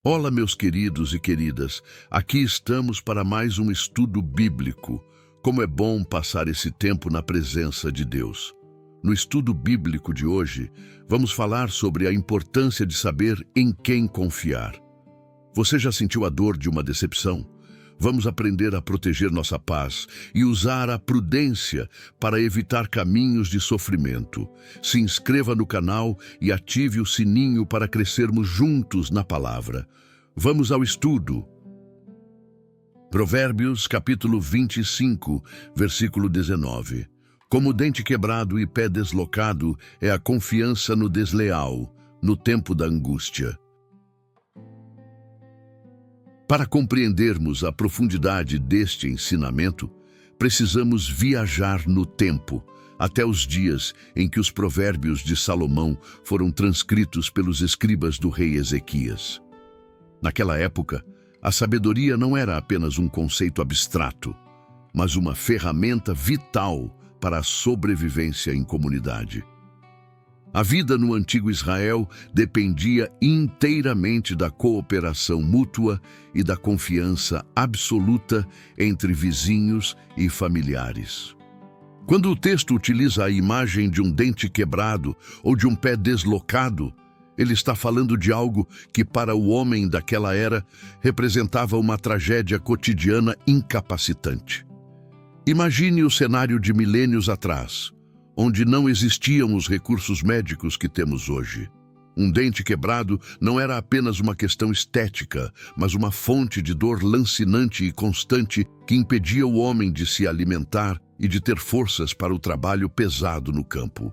Olá, meus queridos e queridas. Aqui estamos para mais um estudo bíblico. Como é bom passar esse tempo na presença de Deus. No estudo bíblico de hoje, vamos falar sobre a importância de saber em quem confiar. Você já sentiu a dor de uma decepção? Vamos aprender a proteger nossa paz e usar a prudência para evitar caminhos de sofrimento. Se inscreva no canal e ative o sininho para crescermos juntos na palavra. Vamos ao estudo. Provérbios, capítulo 25, versículo 19. Como dente quebrado e pé deslocado é a confiança no desleal, no tempo da angústia. Para compreendermos a profundidade deste ensinamento, precisamos viajar no tempo, até os dias em que os provérbios de Salomão foram transcritos pelos escribas do rei Ezequias. Naquela época, a sabedoria não era apenas um conceito abstrato, mas uma ferramenta vital para a sobrevivência em comunidade. A vida no antigo Israel dependia inteiramente da cooperação mútua e da confiança absoluta entre vizinhos e familiares. Quando o texto utiliza a imagem de um dente quebrado ou de um pé deslocado, ele está falando de algo que para o homem daquela era representava uma tragédia cotidiana incapacitante. Imagine o cenário de milênios atrás, onde não existiam os recursos médicos que temos hoje. Um dente quebrado não era apenas uma questão estética, mas uma fonte de dor lancinante e constante que impedia o homem de se alimentar e de ter forças para o trabalho pesado no campo.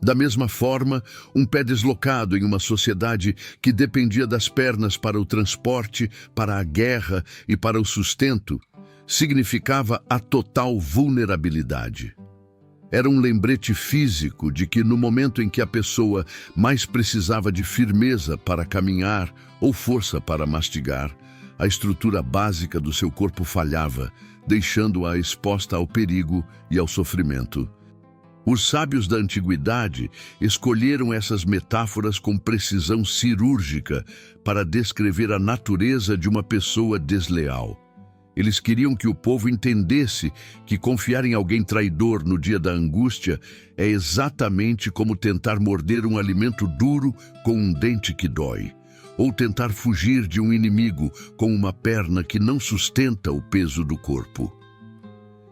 Da mesma forma, um pé deslocado em uma sociedade que dependia das pernas para o transporte, para a guerra e para o sustento, significava a total vulnerabilidade. Era um lembrete físico de que no momento em que a pessoa mais precisava de firmeza para caminhar ou força para mastigar, a estrutura básica do seu corpo falhava, deixando-a exposta ao perigo e ao sofrimento. Os sábios da antiguidade escolheram essas metáforas com precisão cirúrgica para descrever a natureza de uma pessoa desleal. Eles queriam que o povo entendesse que confiar em alguém traidor no dia da angústia é exatamente como tentar morder um alimento duro com um dente que dói, ou tentar fugir de um inimigo com uma perna que não sustenta o peso do corpo.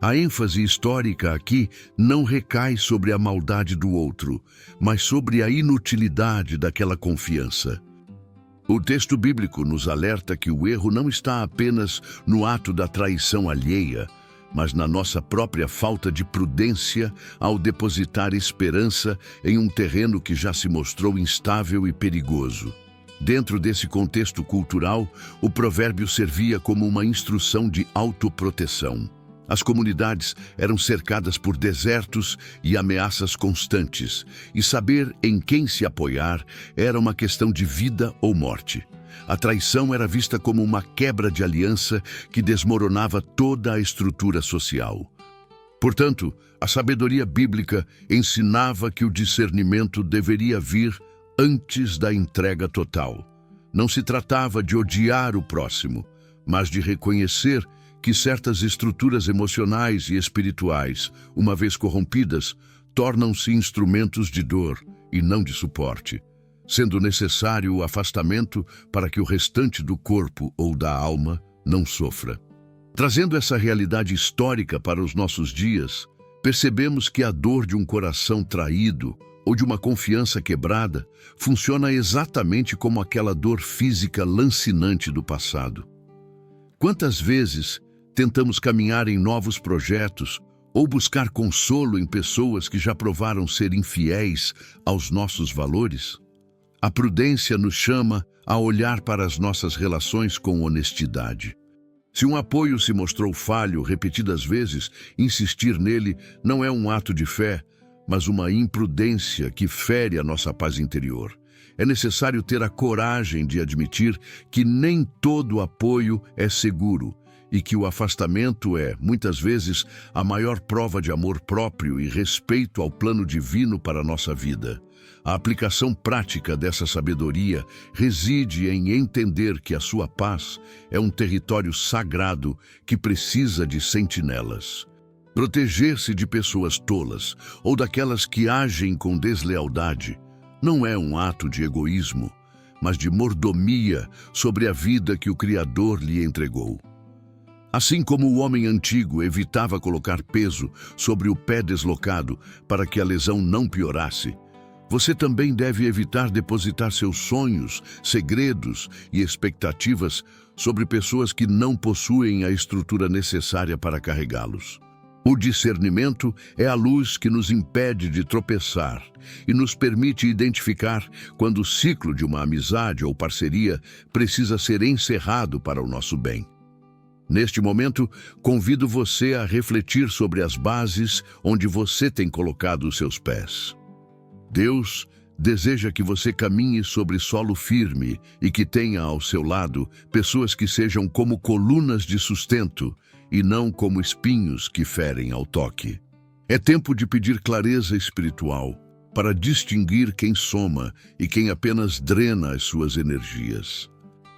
A ênfase histórica aqui não recai sobre a maldade do outro, mas sobre a inutilidade daquela confiança. O texto bíblico nos alerta que o erro não está apenas no ato da traição alheia, mas na nossa própria falta de prudência ao depositar esperança em um terreno que já se mostrou instável e perigoso. Dentro desse contexto cultural, o provérbio servia como uma instrução de autoproteção. As comunidades eram cercadas por desertos e ameaças constantes, e saber em quem se apoiar era uma questão de vida ou morte. A traição era vista como uma quebra de aliança que desmoronava toda a estrutura social. Portanto, a sabedoria bíblica ensinava que o discernimento deveria vir antes da entrega total. Não se tratava de odiar o próximo, mas de reconhecer que certas estruturas emocionais e espirituais, uma vez corrompidas, tornam-se instrumentos de dor e não de suporte, sendo necessário o afastamento para que o restante do corpo ou da alma não sofra. Trazendo essa realidade histórica para os nossos dias, percebemos que a dor de um coração traído ou de uma confiança quebrada funciona exatamente como aquela dor física lancinante do passado. Quantas vezes tentamos caminhar em novos projetos ou buscar consolo em pessoas que já provaram ser infiéis aos nossos valores? A prudência nos chama a olhar para as nossas relações com honestidade. Se um apoio se mostrou falho repetidas vezes, insistir nele não é um ato de fé, mas uma imprudência que fere a nossa paz interior. É necessário ter a coragem de admitir que nem todo apoio é seguro e que o afastamento é, muitas vezes, a maior prova de amor próprio e respeito ao plano divino para a nossa vida. A aplicação prática dessa sabedoria reside em entender que a sua paz é um território sagrado que precisa de sentinelas. Proteger-se de pessoas tolas ou daquelas que agem com deslealdade não é um ato de egoísmo, mas de mordomia sobre a vida que o Criador lhe entregou. Assim como o homem antigo evitava colocar peso sobre o pé deslocado para que a lesão não piorasse, você também deve evitar depositar seus sonhos, segredos e expectativas sobre pessoas que não possuem a estrutura necessária para carregá-los. O discernimento é a luz que nos impede de tropeçar e nos permite identificar quando o ciclo de uma amizade ou parceria precisa ser encerrado para o nosso bem. Neste momento, convido você a refletir sobre as bases onde você tem colocado os seus pés. Deus deseja que você caminhe sobre solo firme e que tenha ao seu lado pessoas que sejam como colunas de sustento e não como espinhos que ferem ao toque. É tempo de pedir clareza espiritual para distinguir quem soma e quem apenas drena as suas energias.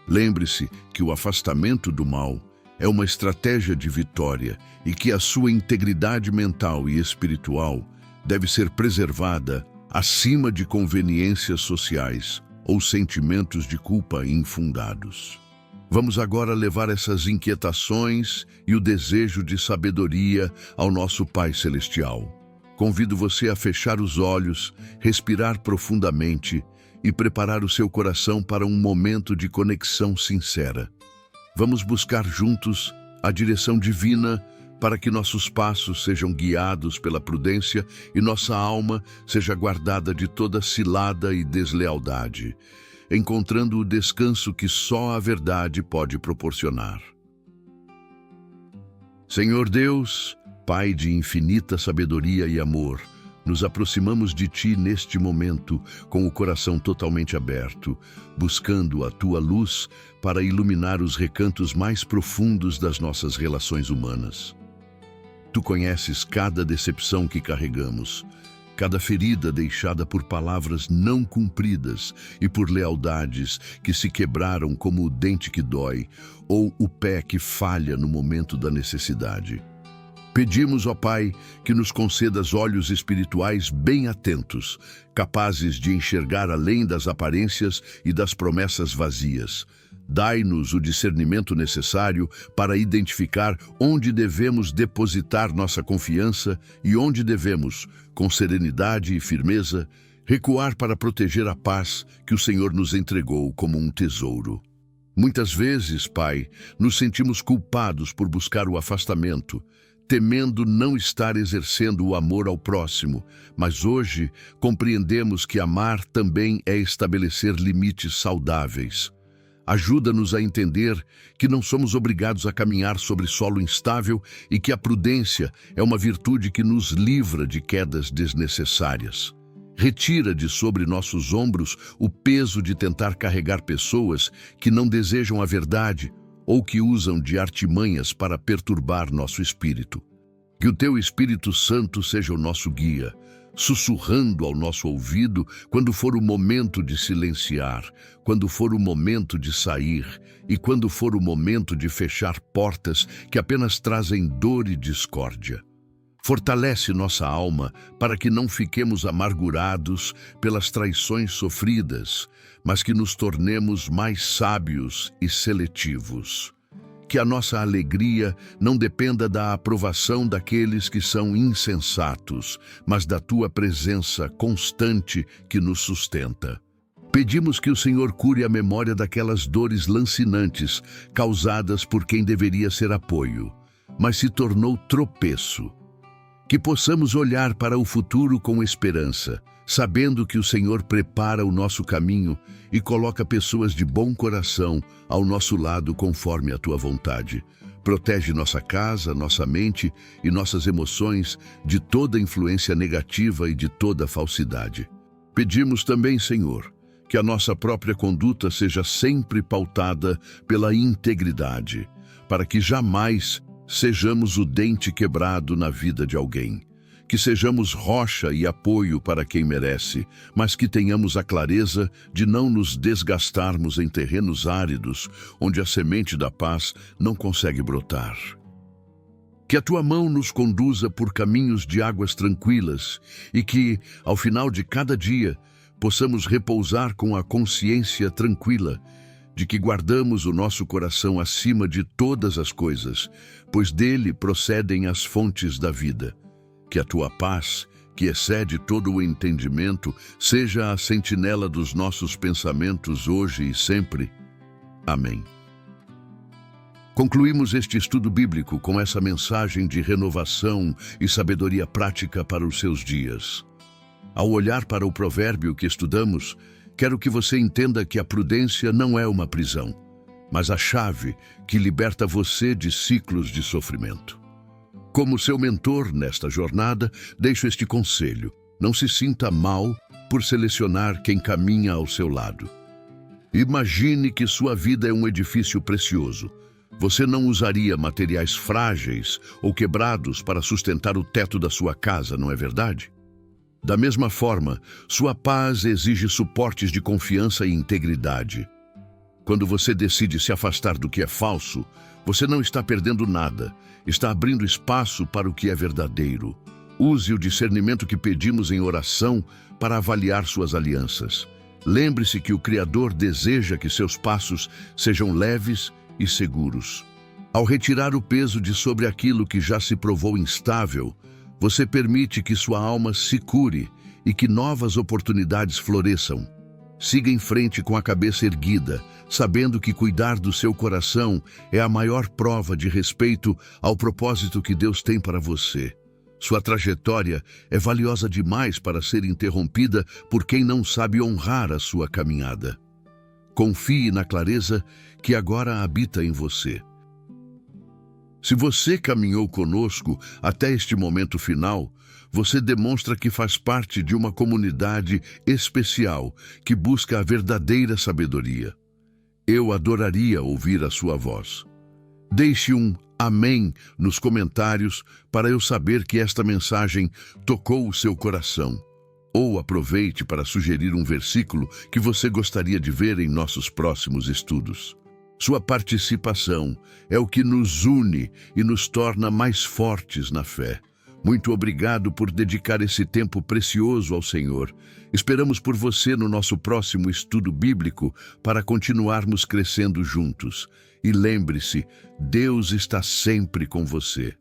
Lembre-se que o afastamento do mal é uma estratégia de vitória e que a sua integridade mental e espiritual deve ser preservada acima de conveniências sociais ou sentimentos de culpa infundados. Vamos agora levar essas inquietações e o desejo de sabedoria ao nosso Pai Celestial. Convido você a fechar os olhos, respirar profundamente e preparar o seu coração para um momento de conexão sincera. Vamos buscar juntos a direção divina para que nossos passos sejam guiados pela prudência e nossa alma seja guardada de toda cilada e deslealdade, encontrando o descanso que só a verdade pode proporcionar. Senhor Deus, Pai de infinita sabedoria e amor, nos aproximamos de Ti neste momento com o coração totalmente aberto, buscando a Tua luz para iluminar os recantos mais profundos das nossas relações humanas. Tu conheces cada decepção que carregamos, cada ferida deixada por palavras não cumpridas e por lealdades que se quebraram como o dente que dói ou o pé que falha no momento da necessidade. Pedimos, ó Pai, que nos concedas olhos espirituais bem atentos, capazes de enxergar além das aparências e das promessas vazias. Dai-nos o discernimento necessário para identificar onde devemos depositar nossa confiança e onde devemos, com serenidade e firmeza, recuar para proteger a paz que o Senhor nos entregou como um tesouro. Muitas vezes, Pai, nos sentimos culpados por buscar o afastamento, temendo não estar exercendo o amor ao próximo, mas hoje compreendemos que amar também é estabelecer limites saudáveis. Ajuda-nos a entender que não somos obrigados a caminhar sobre solo instável e que a prudência é uma virtude que nos livra de quedas desnecessárias. Retira de sobre nossos ombros o peso de tentar carregar pessoas que não desejam a verdade ou que usam de artimanhas para perturbar nosso espírito. Que o Teu Espírito Santo seja o nosso guia, sussurrando ao nosso ouvido quando for o momento de silenciar, quando for o momento de sair e quando for o momento de fechar portas que apenas trazem dor e discórdia. Fortalece nossa alma para que não fiquemos amargurados pelas traições sofridas, mas que nos tornemos mais sábios e seletivos. Que a nossa alegria não dependa da aprovação daqueles que são insensatos, mas da Tua presença constante que nos sustenta. Pedimos que o Senhor cure a memória daquelas dores lancinantes causadas por quem deveria ser apoio, mas se tornou tropeço. Que possamos olhar para o futuro com esperança, sabendo que o Senhor prepara o nosso caminho e coloca pessoas de bom coração ao nosso lado conforme a Tua vontade. Protege nossa casa, nossa mente e nossas emoções de toda influência negativa e de toda falsidade. Pedimos também, Senhor, que a nossa própria conduta seja sempre pautada pela integridade, para que jamais sejamos o dente quebrado na vida de alguém. que sejamos rocha e apoio para quem merece, mas que tenhamos a clareza de não nos desgastarmos em terrenos áridos, onde a semente da paz não consegue brotar. Que a tua mão nos conduza por caminhos de águas tranquilas e que, ao final de cada dia, possamos repousar com a consciência tranquila de que guardamos o nosso coração acima de todas as coisas, pois dele procedem as fontes da vida. Que a tua paz, que excede todo o entendimento, seja a sentinela dos nossos pensamentos hoje e sempre. Amém. Concluímos este estudo bíblico com essa mensagem de renovação e sabedoria prática para os seus dias. Ao olhar para o provérbio que estudamos, quero que você entenda que a prudência não é uma prisão, mas a chave que liberta você de ciclos de sofrimento. Como seu mentor nesta jornada, deixo este conselho: não se sinta mal por selecionar quem caminha ao seu lado. Imagine que sua vida é um edifício precioso. Você não usaria materiais frágeis ou quebrados para sustentar o teto da sua casa, não é verdade? Da mesma forma, sua paz exige suportes de confiança e integridade. Quando você decide se afastar do que é falso, você não está perdendo nada, está abrindo espaço para o que é verdadeiro. Use o discernimento que pedimos em oração para avaliar suas alianças. Lembre-se que o Criador deseja que seus passos sejam leves e seguros. Ao retirar o peso de sobre aquilo que já se provou instável, você permite que sua alma se cure e que novas oportunidades floresçam. Siga em frente com a cabeça erguida, sabendo que cuidar do seu coração é a maior prova de respeito ao propósito que Deus tem para você. Sua trajetória é valiosa demais para ser interrompida por quem não sabe honrar a sua caminhada. Confie na clareza que agora habita em você. Se você caminhou conosco até este momento final, você demonstra que faz parte de uma comunidade especial que busca a verdadeira sabedoria. Eu adoraria ouvir a sua voz. Deixe um amém nos comentários para eu saber que esta mensagem tocou o seu coração. Ou aproveite para sugerir um versículo que você gostaria de ver em nossos próximos estudos. Sua participação é o que nos une e nos torna mais fortes na fé. Muito obrigado por dedicar esse tempo precioso ao Senhor. Esperamos por você no nosso próximo estudo bíblico para continuarmos crescendo juntos. E lembre-se, Deus está sempre com você.